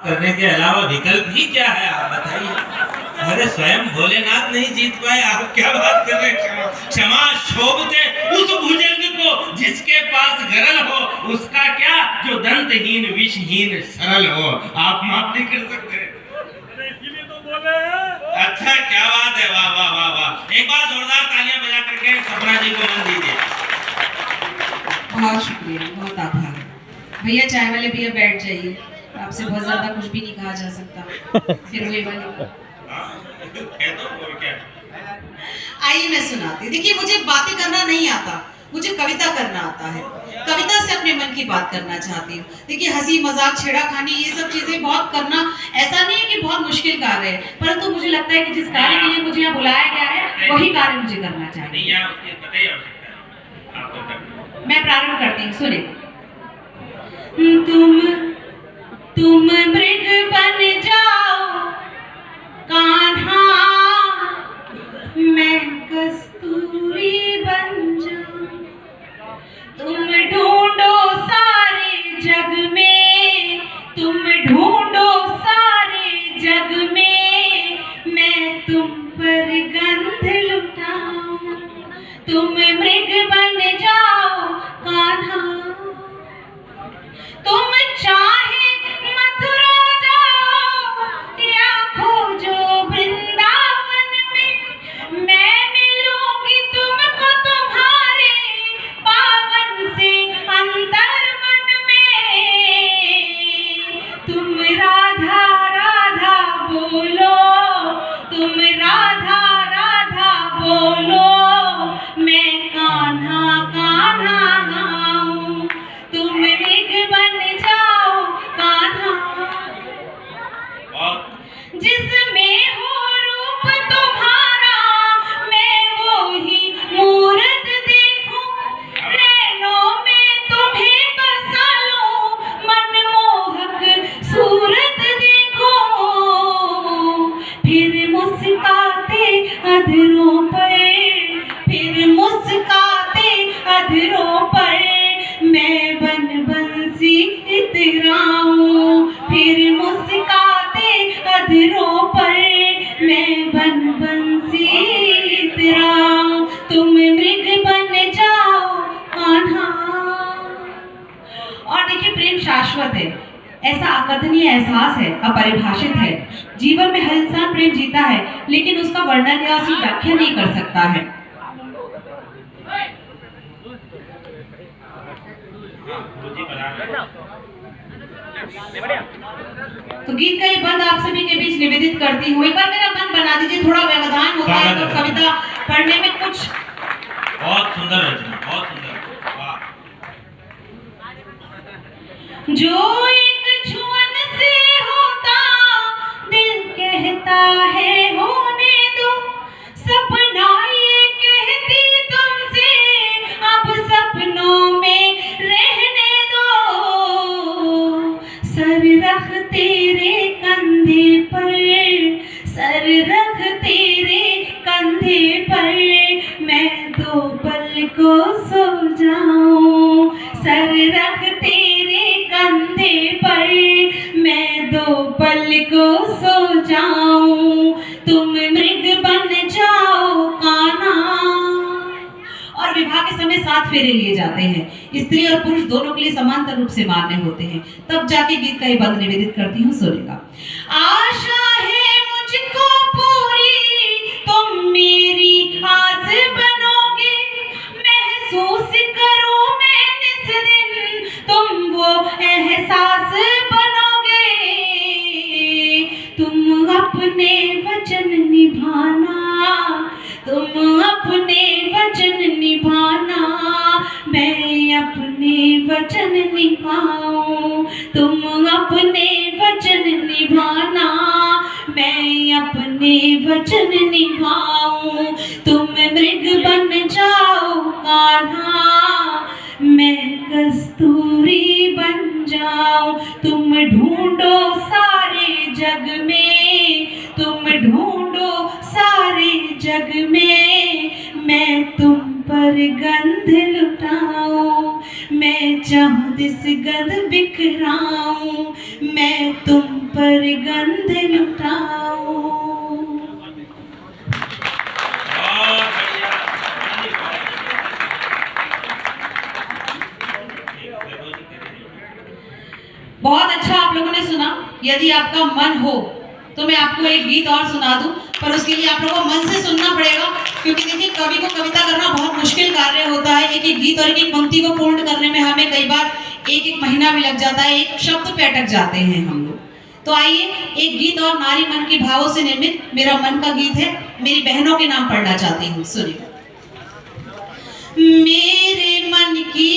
करने के अलावा विकल्प ही क्या है, आप बताइए। अरे स्वयं भोलेनाथ नहीं जीत पाए, आप क्या बात कर रहे हैं। क्षमा शोभते उस भुजंग को जिसके पास गरल हो, उसका क्या जो दंतहीन विषहीन सरल हो। आप माफ नहीं कर सकते। इसीलिए तो बोले हैं। अच्छा क्या बात है, वाह वाह वाह वाह। एक बार जोरदार तालियां बजा करके सपना जी को मन दीजिए। बहुत शुक्रिया, बहुत आभार। भैया चाय वाले भैया बैठ जाइए, आपसे बहुत ज्यादा कुछ भी नहीं कहा जा सकता। फिर वही वाली आइए मैं सुनाती। देखिए मुझे बातें करना नहीं आता, मुझे कविता करना आता है। कविता से अपने मन की बात करना चाहती हूँ। देखिए हंसी मजाक छेड़ाखानी ये सब चीजें बहुत करना ऐसा नहीं है कि बहुत मुश्किल कार्य है, परंतु मुझे लगता है कि जिस कार्य के लिए मुझे यहाँ बुलाया गया है वही कार्य मुझे करना चाहिए। मैं प्रारंभ करती हूँ, सुने। तुम मृग बन जाओ कान्हा, मैं कस्तूरी बन जाऊं। तुम ढूंढो सारे जग में, तुम ढूंढो सारे जग में, मैं तुम पर गंध लुटाऊं। तुम मृग बन जाओ कान्हा, तुम चाहे मथुरा जाओ या खोजो वृंदावन में, मैं मिलूंगी तुमको तुम्हारे पावन से अंतर मन में। तुम राधा राधा बोलो, तुम राधा राधा बोलो, मैं कान्हा कान्हा गाऊं। तुम मृग बन जाओ कान्हा, जिसमें हो रूप तुम्हारा मैं वो ही मूरत देखूं। नैनों में तुम्हें बसा लूं, मनमोहक सूरत देखूं। फिर मुस्काते अधरों पर, फिर मुस्काते अधरों पर, मैं बन बंसी इतराऊं। फिर मुस्काते अधरों पर, मैं बन बंसी इतराऊं। तुम मृग बन जाओ कान्हा। और देखिए प्रेम शाश्वत है, ऐसा अकथनीय एहसास है, अपरिभाषित है। जीवन में हर इंसान प्रेम जीता है, लेकिन उसका वर्णन या उसकी व्याख्या नहीं कर सकता है। तो गीत का ये बंद आप सभी के बीच निवेदित करती हूँ। एक बार मेरा मन बना दीजिए, थोड़ा व्यवधान होता है तो कविता पढ़ने में कुछ। बहुत सुंदर रचना, बहुत सुंदर, वाह। जो एक छुअन से होता दिल कहता है होने दो, सपना ये कहती तुमसे अब सपनों में रहने दो। सर रख तेरे कंधे पर, सर रख तेरे कंधे पर, मैं दो पल को सो जाऊं। सर रख तेरे कंधे पर, मैं दो पल को सो जाऊं। तुम मृग बन जाओ कान्हा। और विवाह के समय 7 फेरे लिए जाते हैं, स्त्री और पुरुष दोनों के लिए समांतर रूप से मान्य होते हैं। तब जाके गीत का ये बंद निवेदित करती हूँ, सुनेगा। आशा है मुझको पूरी, तुम मेरी आस बनोगे। महसूस करूं मैं इस दिन, तुम वो एहसास बनोगे। तुम अपने वचन निभाना, तुम अपने वचन निभाना, मैं अपने वचन निभाऊं। तुम अपने वचन निभाना, मैं अपने वचन निभाऊं। तुम मृग बन जाओ कान्हा, मैं कस्तूरी बन जाऊं। तुम ढूंढो सारे जग में, तुम ढूंढो सारे जग में, मैं तुम पर गंध लुटाऊं। मैं चाहूं दिस गंध बिखराऊं, मैं तुम पर गंध लुटाऊं। बहुत बढ़िया। बहुत अच्छा आप लोगों ने सुना। यदि आपका मन हो तो मैं आपको एक गीत और सुना दूं, पर उसके लिए आप लोगों को मन से सुनना पड़ेगा, क्योंकि देखिए कवि को कविता करना बहुत मुश्किल कार्य होता है। एक एक गीत और एक एक पंक्ति को पूर्ण करने में हमें कई बार एक एक महीना भी लग जाता है, एक शब्द पे अटक जाते हैं हम लोग। तो आइए एक गीत और नारी मन के भावों से निर्मित मेरा मन का गीत है, मेरी बहनों के नाम पढ़ना चाहती हूँ, सुनिए। मेरे मन की,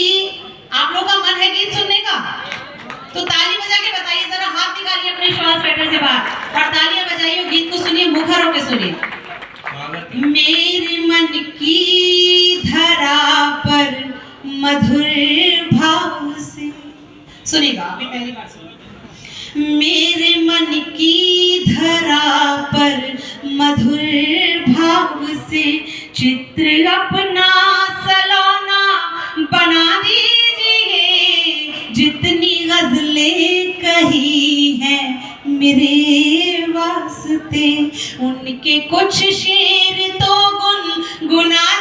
आप लोग का मन है गीत सुनने का तो ताली बजा के बताइए, जरा हाथ निकालिए अपने श्वास पेटर से बाहर और तालियां बजाइए, गीत को सुनिए, मुखर होकर सुनिए। मेरे मन की धरा पर मधुर भाव से, सुनिएगा अभी पहली बार सुनिए। मेरे मन की धरा पर मधुर भाव से चित्र अपना सलोना बना दीजिए, जितनी गजलें कही हैं मेरे वास्ते, उनके कुछ शेर तो गुनगुना